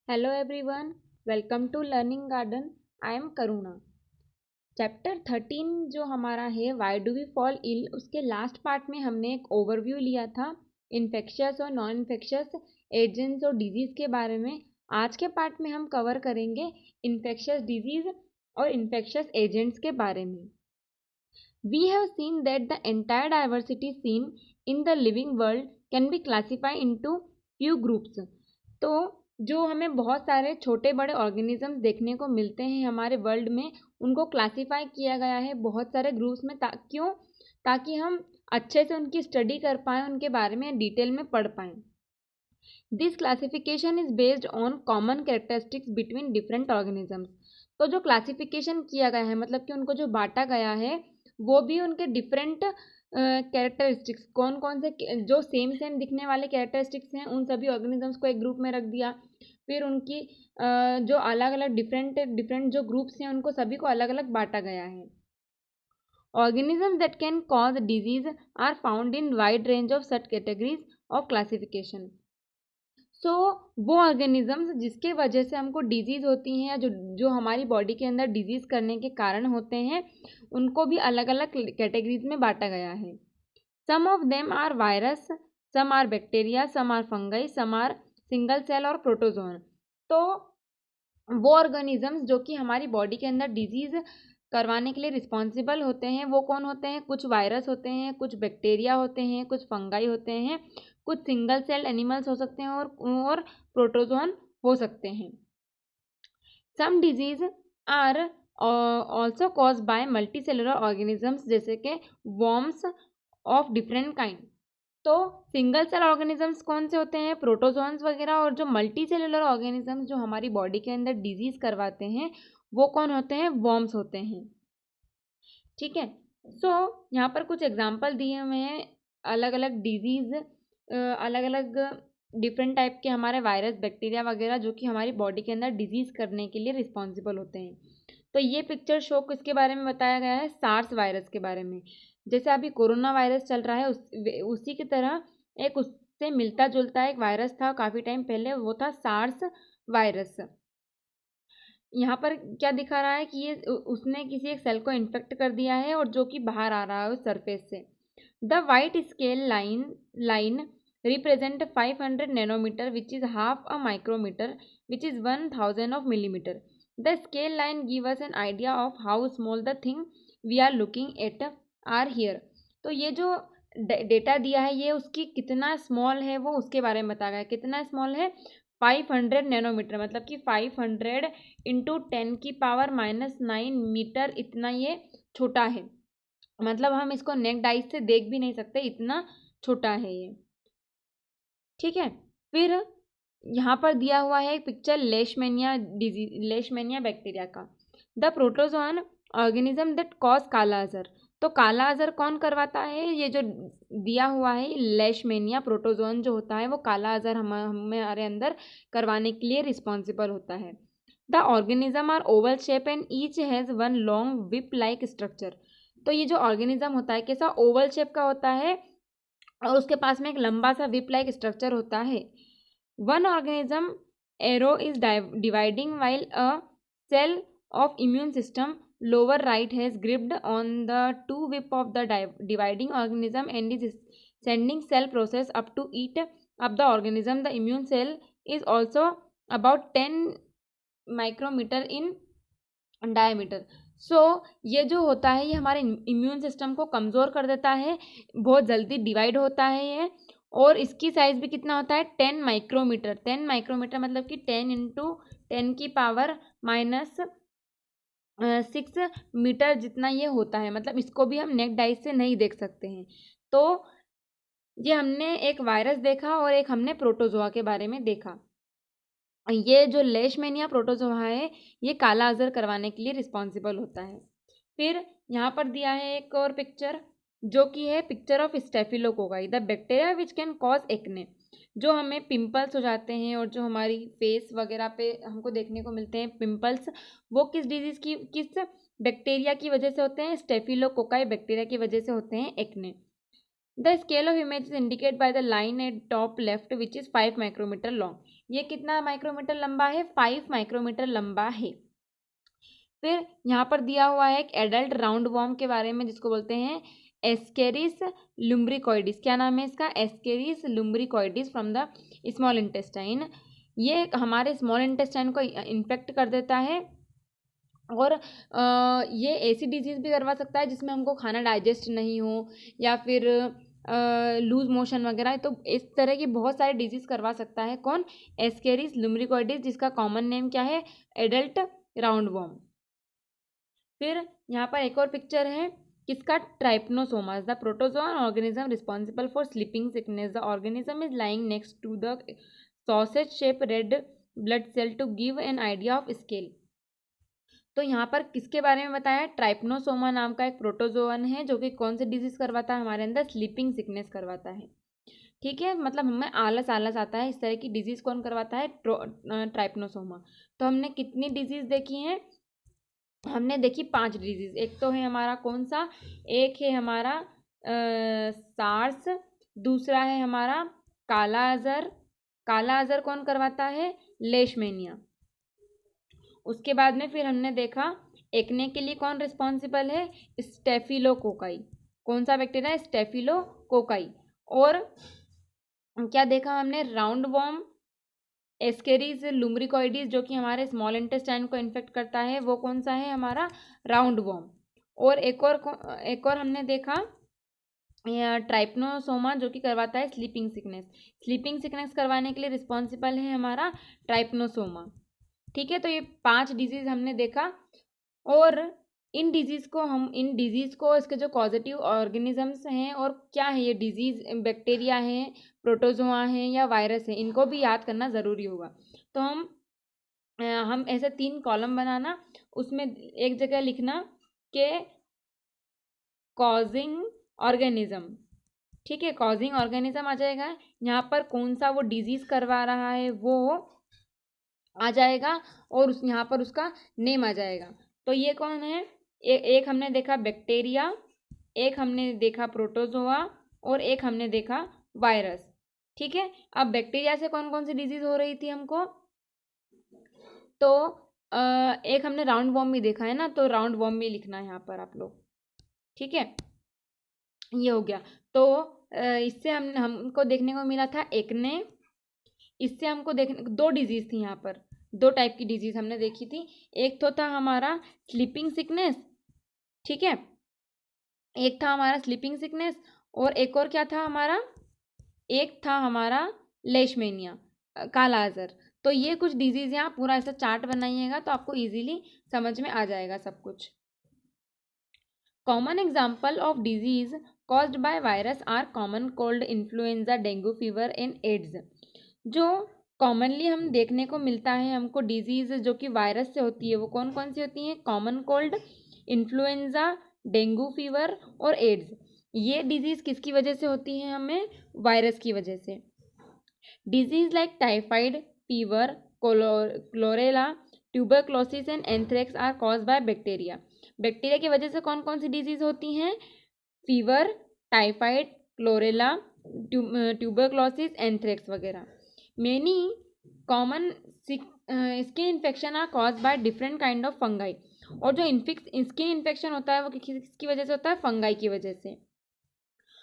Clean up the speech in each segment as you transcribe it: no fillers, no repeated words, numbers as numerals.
Hello everyone, welcome to learning garden. I am Karuna. Chapter 13 जो हमारा है why do we fall ill, उसके last part में हमने एक ओवरव्यू लिया था इन्फेक्शियस और नॉन इन्फेक्शियस एजेंट्स और डिजीज़ के बारे में। आज के पार्ट में हम कवर करेंगे इन्फेक्शियस डिजीज़ और इन्फेक्शियस एजेंट्स के बारे में। We have seen that the entire diversity seen in the living world can be classified into few groups। तो जो हमें बहुत सारे छोटे बड़े ऑर्गेनिजम्स देखने को मिलते हैं हमारे वर्ल्ड में, उनको क्लासीफाई किया गया है बहुत सारे ग्रुप्स में। क्यों? ताकि हम अच्छे से उनकी स्टडी कर पाएँ, उनके बारे में डिटेल में पढ़ पाएँ। This classification is based on common characteristics between different organisms. तो जो क्लासिफिकेशन किया गया है, मतलब कि उनको जो बांटा गया है, वो भी उनके डिफरेंट कैरेक्टरिस्टिक्स कौन कौन से जो सेम दिखने वाले कैरेक्टरिस्टिक्स हैं, उन सभी ऑर्गेनिजम्स को एक ग्रुप में रख दिया। फिर उनकी जो अलग अलग डिफरेंट जो ग्रुप्स हैं, उनको सभी को अलग अलग बांटा गया है। Organisms that can cause disease are found in wide range of such categories of classification। सो वो ऑर्गेनिजम्स जिसके वजह से हमको डिजीज़ होती हैं या जो हमारी बॉडी के अंदर डिजीज़ करने के कारण होते हैं, उनको भी अलग अलग कैटेगरीज में बांटा गया है। Some of them are virus, some are bacteria, some are fungi, some are single cell और प्रोटोजोन। तो वो ऑर्गेनिजम्स जो कि हमारी बॉडी के अंदर डिजीज़ करवाने के लिए रिस्पॉन्सिबल होते हैं, वो कौन होते हैं? कुछ वायरस होते हैं, कुछ बैक्टीरिया होते हैं, कुछ फंगाई होते हैं, कुछ सिंगल सेल एनिमल्स हो सकते हैं और प्रोटोजोन हो सकते हैं। Some disease are also cause by multicellular organisms, जैसे कि वॉर्म्स ऑफ डिफरेंट काइंड। तो सिंगल सेल ऑर्गेनिजम्स कौन से होते हैं? प्रोटोजोन्स वगैरह। और जो मल्टी सेलुलर ऑर्गेनिजम्स जो हमारी बॉडी के अंदर डिजीज करवाते हैं, वो कौन होते हैं? वॉर्म्स होते हैं। ठीक है। सो यहाँ पर कुछ एग्जाम्पल दिए हुए हैं अलग अलग डिजीज, अलग अलग डिफरेंट टाइप के हमारे वायरस बैक्टीरिया वगैरह जो कि हमारी बॉडी के अंदर डिजीज करने के लिए रिस्पॉन्सिबल होते हैं। तो ये पिक्चर शो किसके बारे में बताया गया है? सार्स वायरस के बारे में। जैसे अभी कोरोना वायरस चल रहा है, उसी की तरह एक उससे मिलता जुलता एक वायरस था काफ़ी टाइम पहले, वो था सार्स वायरस। यहाँ पर क्या दिखा रहा है कि ये उसने किसी एक सेल को इन्फेक्ट कर दिया है और जो कि बाहर आ रहा है उस सरफेस से। The white scale line represent 500 nanometer which is half a micrometer which is 1000 of millimeter. The scale line give us an idea of how small the thing we are looking at are here. तो ये जो data दिया है, ये उसकी कितना small है वो उसके बारे में बताया गया है। कितना स्मॉल है? 500 नैनोमीटर, मतलब कि 500 इंटू 10⁻⁹ मीटर, इतना ये छोटा है। मतलब हम इसको नेक डाइस से देख भी नहीं सकते, इतना छोटा है ये। ठीक है। फिर यहाँ पर दिया हुआ है एक पिक्चर लेशमेनिया बैक्टीरिया का। The protozoan organism that cause काला अजर। तो काला अजर कौन करवाता है? ये जो दिया हुआ है लेशमेनिया प्रोटोजोन जो होता है, वो काला अजर हमारे अंदर करवाने के लिए रिस्पॉन्सिबल होता है। The organism are oval shape and each has one long whip like structure. तो ये जो ऑर्गेनिज्म होता है कैसा? ओवल शेप का होता है और उसके पास में एक लंबा सा विप लाइक स्ट्रक्चर होता है। One organism arrow is dividing while a cell of immune system lower right has gripped on the two whip of the dividing organism and is sending cell process up to eat up the organism. The immune cell is also about 10 micrometer in diameter। सो ये जो होता है, ये हमारे immune system को कमज़ोर कर देता है, बहुत जल्दी डिवाइड होता है ये। और इसकी साइज़ भी कितना होता है? 10 माइक्रोमीटर। 10 माइक्रोमीटर मतलब कि 10 इंटू 10⁻⁻⁶ मीटर जितना ये होता है। मतलब इसको भी हम नेक डाइस से नहीं देख सकते हैं। तो ये हमने एक वायरस देखा और एक हमने प्रोटोजोआ के बारे में देखा। ये जो लेशमेनिया प्रोटोजोआ है, ये काला अजर करवाने के लिए रिस्पॉन्सिबल होता है। फिर यहाँ पर दिया है एक और पिक्चर, जो कि है picture of स्टेफिलोकोकाई, the bacteria which can cause acne. जो हमें पिंपल्स हो जाते हैं और जो हमारी फेस वगैरह पे हमको देखने को मिलते हैं पिंपल्स, वो किस डिजीज़ की, किस बैक्टीरिया की वजह से होते हैं? स्टेफिलोकोकाई बैक्टीरिया की वजह से होते हैं acne. The scale of image is indicate by the line at top left which is 5 micrometer long. ये कितना माइक्रोमीटर लंबा है? 5 माइक्रोमीटर लंबा है। फिर यहाँ पर दिया हुआ है एक एडल्ट राउंड वॉर्म के बारे में जिसको बोलते हैं एस्केरिस लुम्ब्रिकॉइडिस। क्या नाम है इसका? Ascaris lumbricoides from the small intestine. ये हमारे स्मॉल इंटेस्टाइन को इन्फेक्ट कर देता है और ये ऐसी डिजीज़ भी करवा सकता है जिसमें हमको खाना डाइजेस्ट नहीं हो या फिर लूज मोशन वगैरह। तो इस तरह की बहुत सारी डिजीज़ करवा सकता है। कौन? एस्केरिस लुम्ब्रिकॉइडिस, जिसका कॉमन नेम क्या है? Adult round worm. फिर यहाँ पर एक और पिक्चर है किसका? Trypanosomas, the protozoa organism responsible for sleeping sickness. The organism is lying next to the sausage shape red blood cell to give an idea of scale. तो यहाँ पर किसके बारे में बताया? ट्राइपनोसोमा नाम का एक प्रोटोजोअन है जो कि कौन सी डिजीज करवाता है हमारे अंदर? स्लीपिंग सिकनेस करवाता है। ठीक है, मतलब हमें आलस आता है, इस तरह की डिजीज कौन करवाता है? ट्राइपनोसोमा। तो हमने कितनी डिजीज देखी हैं? हमने देखी 5 डिजीज। एक तो है हमारा कौन सा? एक है हमारा सार्स, दूसरा है हमारा काला अजर। काला अजर कौन करवाता है? लेशमेनिया। उसके बाद में फिर हमने देखा एक्ने के लिए कौन रिस्पॉन्सिबल है? स्टेफिलोकोकाई। कौन सा बैक्टीरिया? स्टेफिलोकोकाई। और क्या देखा हमने? राउंड वॉर्म एस्केरिस लुम्ब्रिकॉइडिस जो कि हमारे स्मॉल इंटेस्टाइन को इन्फेक्ट करता है, वो कौन सा है? हमारा राउंड वॉर्म। और एक और हमने देखा ट्राइपनोसोमा जो कि करवाता है स्लीपिंग सिकनेस। स्लीपिंग सिकनेस करवाने के लिए रिस्पॉन्सिबल है हमारा ट्राइपनोसोमा। ठीक है, तो ये 5 डिजीज हमने देखा। और इन डिजीज़ को इसके जो कॉजेटिव ऑर्गेनिजम्स हैं और क्या है ये डिजीज़, बैक्टीरिया है, प्रोटोजोआ है या वायरस है, इनको भी याद करना ज़रूरी होगा। तो हम ऐसे 3 कॉलम बनाना, उसमें एक जगह लिखना कि कॉजिंग ऑर्गेनिज्म। ठीक है, कॉजिंग ऑर्गेनिज्म आ जाएगा। यहाँ पर कौन सा वो डिजीज़ करवा रहा है वो आ जाएगा और यहाँ पर उसका नेम आ जाएगा। तो ये कौन है? एक हमने देखा बैक्टीरिया, एक हमने देखा प्रोटोजोआ और एक हमने देखा वायरस। ठीक है, अब बैक्टीरिया से कौन कौन सी डिजीज हो रही थी हमको? तो एक हमने राउंड वॉर्म भी देखा है ना, तो राउंड वॉर्म भी लिखना है यहाँ पर आप लोग। ठीक है, ये हो गया। तो इससे हमको देखने को मिला था एक्ने। इससे हमको देखने 2 डिजीज थी यहाँ पर, 2 टाइप की डिजीज हमने देखी थी। एक तो था हमारा स्लीपिंग सिकनेस। ठीक है, एक था हमारा स्लीपिंग सिकनेस और एक और क्या था हमारा? एक था हमारा लेशमेनिया, काला अजर। तो ये कुछ डिजीज यहाँ पूरा ऐसा चार्ट बनाइएगा तो आपको इजीली समझ में आ जाएगा सब कुछ। Common example of disease caused by virus are common cold, influenza, dengue fever and AIDS. जो कॉमनली हम देखने को मिलता है हमको डिजीज जो कि वायरस से होती है, वो कौन कौन सी होती हैं? Common cold, influenza, dengue fever और एड्स। ये डिजीज किसकी वजह से होती है? हमें वायरस की वजह से। Disease like typhoid fever, cholera, tuberculosis and anthrax are cause by bacteria. Bacteria की वजह से कौन कौन सी डिजीज होती हैं? Fever, typhoid, cholera, tuberculosis, anthrax वगैरह। Many common skin infection are cause by different kind of fungi. और जो स्किन इन्फेक्शन होता है वो किसकी वजह से होता है? फंगाई की वजह से।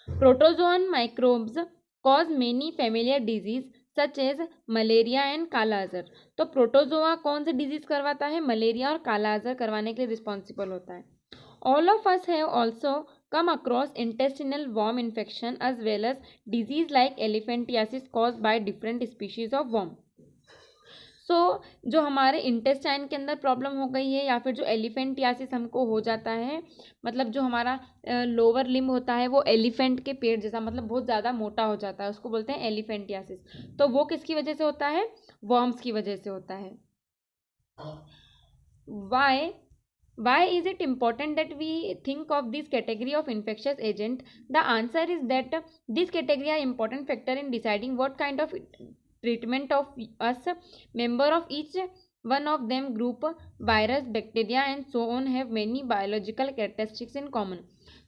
Protozoan microbes cause many familiar disease such as malaria and kala azar. तो प्रोटोजोआ कौन सी डिजीज करवाता है? मलेरिया और काला अजर करवाने के लिए रिस्पॉन्सिबल होता है। All of us have also come across intestinal worm infection as well as disease like elephantiasis caused by different species of worm. जो हमारे इंटेस्टाइन के अंदर प्रॉब्लम हो गई है या फिर जो एलिफेंटियासिस हमको हो जाता है, मतलब जो हमारा लोअर लिम्ब होता है वो एलिफेंट के पेट जैसा, मतलब बहुत ज़्यादा मोटा हो जाता है, उसको बोलते हैं एलिफेंटियासिस। तो वो किसकी वजह से होता है? वर्म्स की वजह से होता है। Why is it important that we think of this category of infectious agent? The answer is that this category are important factor in deciding what kind of treatment of us member of each one of them group, virus, bacteria and so on have many biological characteristics in common.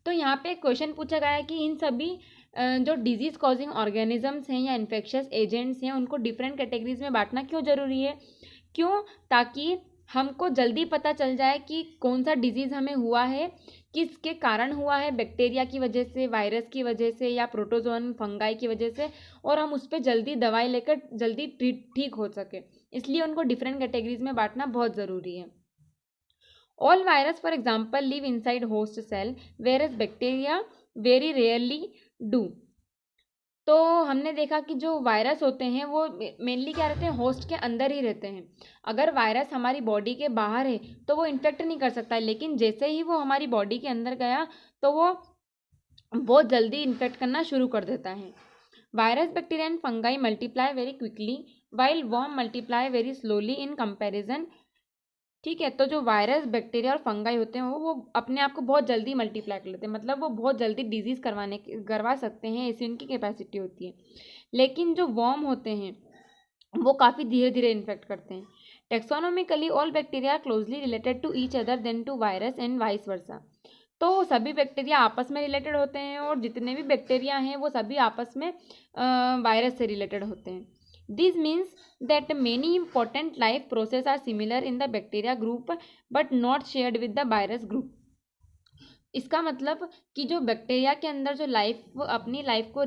तो यहाँ पे question पूछा गया है कि इन सभी जो disease causing organisms हैं या इन्फेक्शियस एजेंट्स हैं उनको डिफरेंट कैटेगरीज में बांटना क्यों ज़रूरी है? क्यों? ताकि हमको जल्दी पता चल जाए कि कौन सा डिजीज़ हमें हुआ है, किसके कारण हुआ है, बैक्टीरिया की वजह से, वायरस की वजह से या प्रोटोजोन फंगाई की वजह से, और हम उस पर जल्दी दवाई लेकर जल्दी ठीक हो सके। इसलिए उनको डिफरेंट कैटेगरीज में बांटना बहुत ज़रूरी है। All virus for example live inside host cell where bacteria very rarely do. तो हमने देखा कि जो वायरस होते हैं वो मेनली क्या रहते हैं, होस्ट के अंदर ही रहते हैं। अगर वायरस हमारी बॉडी के बाहर है तो वो इन्फेक्ट नहीं कर सकता है, लेकिन जैसे ही वो हमारी बॉडी के अंदर गया तो वो बहुत जल्दी इन्फेक्ट करना शुरू कर देता है। Virus, bacteria and fungi multiply very quickly while worm multiply very slowly in comparison. ठीक है, तो जो वायरस, बैक्टीरिया और फंगाई होते हैं वो अपने आप को बहुत जल्दी मल्टीप्लाई कर लेते हैं, मतलब वो बहुत जल्दी डिजीज़ करवा सकते हैं, ऐसी उनकी कैपेसिटी होती है। लेकिन जो वर्म होते हैं वो काफ़ी धीरे धीरे इन्फेक्ट करते हैं। Taxonomically all bacteria closely related to each other than to virus and vice versa. तो सभी बैक्टीरिया आपस में रिलेटेड होते हैं और जितने भी बैक्टीरिया हैं वो सभी आपस में वायरस से रिलेटेड होते हैं। This means that many important life processes are similar in the bacteria group but not shared with the virus group। इसका मतलब कि जो बैक्टीरिया के अंदर जो अपनी लाइफ को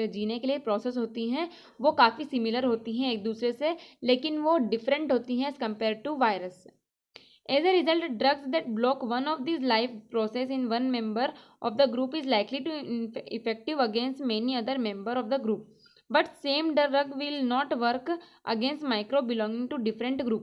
जीने के लिए प्रोसेस होती हैं वो काफ़ी सिमिलर होती हैं एक दूसरे से, लेकिन वो डिफरेंट होती हैं as compare to virus. As a result, drugs that block one of these life process in one member of the group is likely to effective against many other member of the group. But same drug will not work against microbe belonging to different group।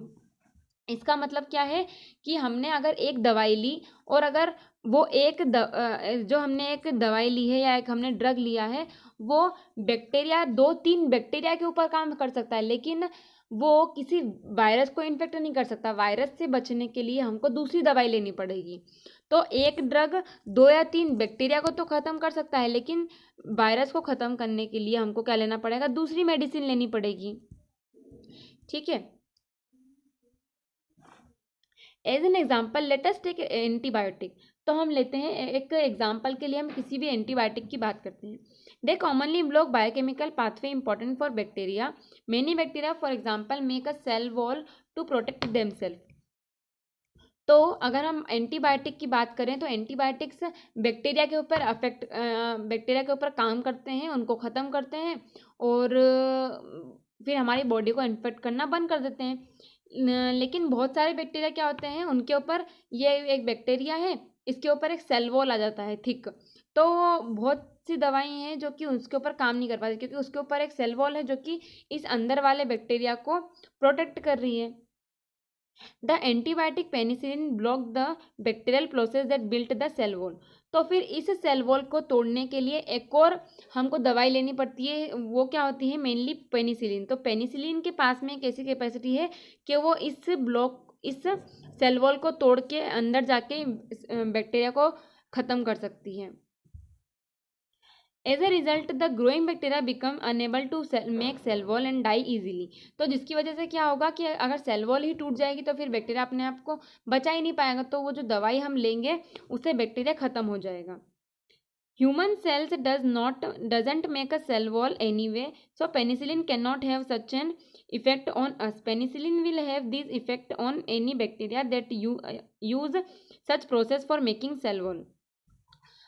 इसका मतलब क्या है कि हमने अगर एक दवाई ली और अगर वो जो हमने एक दवाई ली है या एक हमने ड्रग लिया है वो बैक्टीरिया 2-3 बैक्टीरिया के ऊपर काम कर सकता है, लेकिन वो किसी वायरस को इन्फेक्ट नहीं कर सकता। वायरस से बचने के लिए हमको दूसरी दवाई लेनी पड़ेगी। तो एक ड्रग 2 या 3 बैक्टीरिया को तो ख़त्म कर सकता है, लेकिन वायरस को ख़त्म करने के लिए हमको क्या लेना पड़ेगा, दूसरी मेडिसिन लेनी पड़ेगी। ठीक है, as an example let us take antibiotic. तो हम लेते हैं एक एग्जाम्पल के लिए, हम किसी भी एंटीबायोटिक की बात करते हैं। They commonly block biochemical pathway important for bacteria. Many bacteria for example make a cell wall to protect themselves. तो अगर हम एंटीबायोटिक की बात करें तो एंटीबायोटिक्स बैक्टीरिया के ऊपर काम करते हैं, उनको ख़त्म करते हैं और फिर हमारी बॉडी को इन्फेक्ट करना बंद कर देते हैं। लेकिन बहुत सारे बैक्टीरिया क्या होते हैं, उनके ऊपर, ये एक बैक्टीरिया है, इसके ऊपर एक सेल वॉल आ जाता है थिक। तो बहुत सी दवाई हैं जो कि उसके ऊपर काम नहीं कर पाती क्योंकि उसके ऊपर एक सेल वॉल है जो कि इस अंदर वाले बैक्टीरिया को प्रोटेक्ट कर रही है। The antibiotic penicillin block the bacterial process that built the cell wall. तो फिर इस सेल वॉल को तोड़ने के लिए एक और हमको दवाई लेनी पड़ती है, वो क्या होती है, मेनली पेनिसिलिन। तो पेनिसिलिन के पास में एक ऐसी कैपेसिटी है कि वो इस सेल वॉल को तोड़ के अंदर जाके बैक्टीरिया को ख़त्म कर सकती है। As a result the growing bacteria become unable to make cell wall and die easily. तो जिसकी वजह से क्या होगा कि अगर सेल वॉल ही टूट जाएगी तो फिर बैक्टीरिया अपने आप को बचा ही नहीं पाएगा, तो वो जो दवाई हम लेंगे उससे बैक्टीरिया ख़त्म हो जाएगा। Human cells doesn't make a cell wall anyway, so penicillin can not have such an effect on us. Penicillin will have this effect on any bacteria that use such process for making cell wall.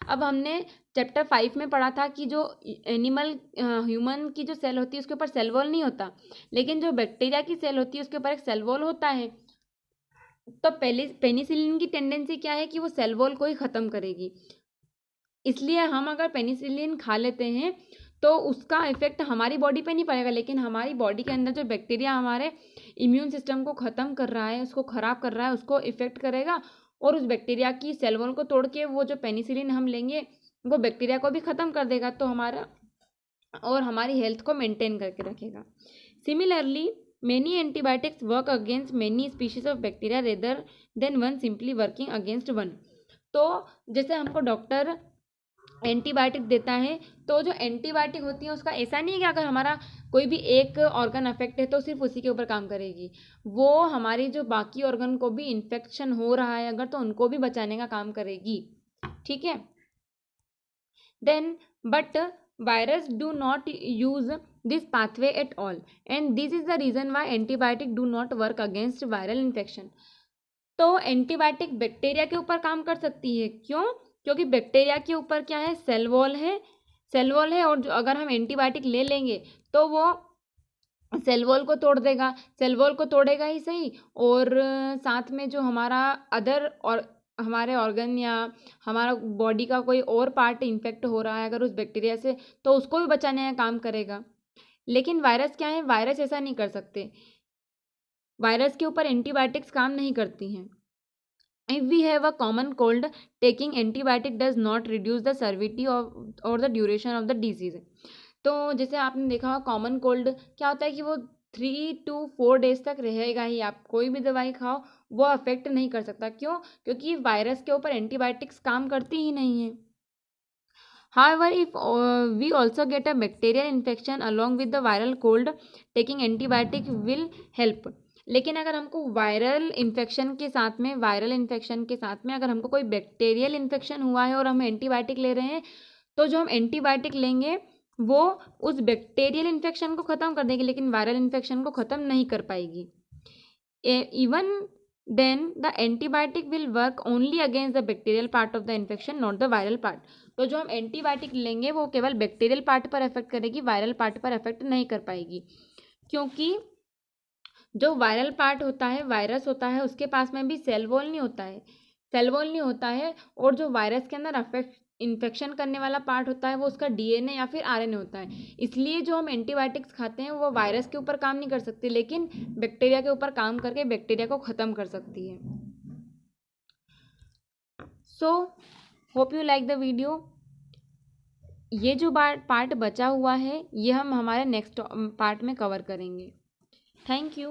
अब हमने chapter 5 में पढ़ा था कि जो human की जो cell होती है उसके ऊपर सेल वॉल नहीं होता, लेकिन जो बैक्टीरिया की सेल होती है उसके ऊपर एक सेल वॉल होता है। तो पेनिसिलिन की टेंडेंसी क्या है कि वो सेल वॉल को ही ख़त्म करेगी, इसलिए हम अगर पेनिसिलिन खा लेते हैं तो उसका इफेक्ट हमारी बॉडी पे नहीं पड़ेगा, लेकिन हमारी बॉडी के अंदर जो बैक्टीरिया हमारे इम्यून सिस्टम को ख़त्म कर रहा है, उसको ख़राब कर रहा है, उसको इफेक्ट करेगा और उस बैक्टीरिया की सेल वॉल को तोड़ के वो जो पेनिसिलिन हम लेंगे वो बैक्टीरिया को भी ख़त्म कर देगा, तो हमारी हेल्थ को मेंटेन करके रखेगा। Similarly many antibiotics work against many species of bacteria rather than one simply working against one. तो जैसे हमको डॉक्टर एंटीबायोटिक देता है, तो जो एंटीबायोटिक होती है उसका ऐसा नहीं है कि अगर हमारा कोई भी एक ऑर्गन अफेक्ट है तो सिर्फ उसी के ऊपर काम करेगी, वो हमारी जो बाकी ऑर्गन को भी इन्फेक्शन हो रहा है अगर तो उनको भी बचाने का काम करेगी। ठीक है, then but virus do not use this pathway at all, and this is the reason why antibiotic do not work against viral infection. तो एंटीबायोटिक बैक्टीरिया के ऊपर काम कर सकती है, क्यों? क्योंकि बैक्टीरिया के ऊपर क्या है, सेल वॉल है, सेल वॉल है, और अगर हम एंटीबायोटिक ले लेंगे तो वो सेल वॉल को तोड़ देगा, सेल वॉल को तोड़ेगा ही सही, और साथ में जो हमारा अदर और हमारे ऑर्गन या हमारा बॉडी का कोई और पार्ट इन्फेक्ट हो रहा है अगर उस बैक्टीरिया से, तो उसको भी बचाने का काम करेगा। लेकिन वायरस क्या है, वायरस ऐसा नहीं कर सकते, वायरस के ऊपर एंटीबायोटिक्स काम नहीं करती हैं। If we have a common cold, taking antibiotic does not reduce the severity और the duration of the disease. तो जैसे आपने देखा होगा कॉमन कोल्ड क्या होता है कि वो 3 to 4 डेज तक रहेगा ही, आप कोई भी दवाई खाओ वो अफेक्ट नहीं कर सकता, क्यों? क्योंकि वायरस के ऊपर एंटीबायोटिक्स काम करती ही नहीं है। However, if we also get a bacterial infection along with the viral cold, taking antibiotic will help. लेकिन अगर हमको वायरल इन्फेक्शन के साथ में अगर हमको कोई बैक्टीरियल इन्फेक्शन हुआ है और हम एंटीबायोटिक ले रहे हैं, तो जो हम एंटीबायोटिक लेंगे वो उस बैक्टीरियल इन्फेक्शन को ख़त्म कर देगी, लेकिन वायरल इन्फेक्शन को ख़त्म नहीं कर पाएगी। Even then the antibiotic will work only against the bacterial part of the infection, not the viral part. तो जो हम एंटीबायोटिक लेंगे वो केवल बैक्टीरियल पार्ट पर अफेक्ट करेगी, वायरल पार्ट पर अफेक्ट नहीं कर पाएगी, क्योंकि जो वायरल पार्ट होता है, वायरस होता है, उसके पास में भी सेल वॉल नहीं होता है, सेल वॉल नहीं होता है, और जो वायरस के अंदर इन्फेक्शन करने वाला पार्ट होता है वो उसका डीएनए या फिर आरएनए होता है। इसलिए जो हम एंटीबायोटिक्स खाते हैं वो वायरस के ऊपर काम नहीं कर सकती, लेकिन बैक्टीरिया के ऊपर काम करके बैक्टीरिया को ख़त्म कर सकती है। So hope you like the video. ये जो पार्ट बचा हुआ है ये हम हमारे नेक्स्ट पार्ट में कवर करेंगे। Thank you.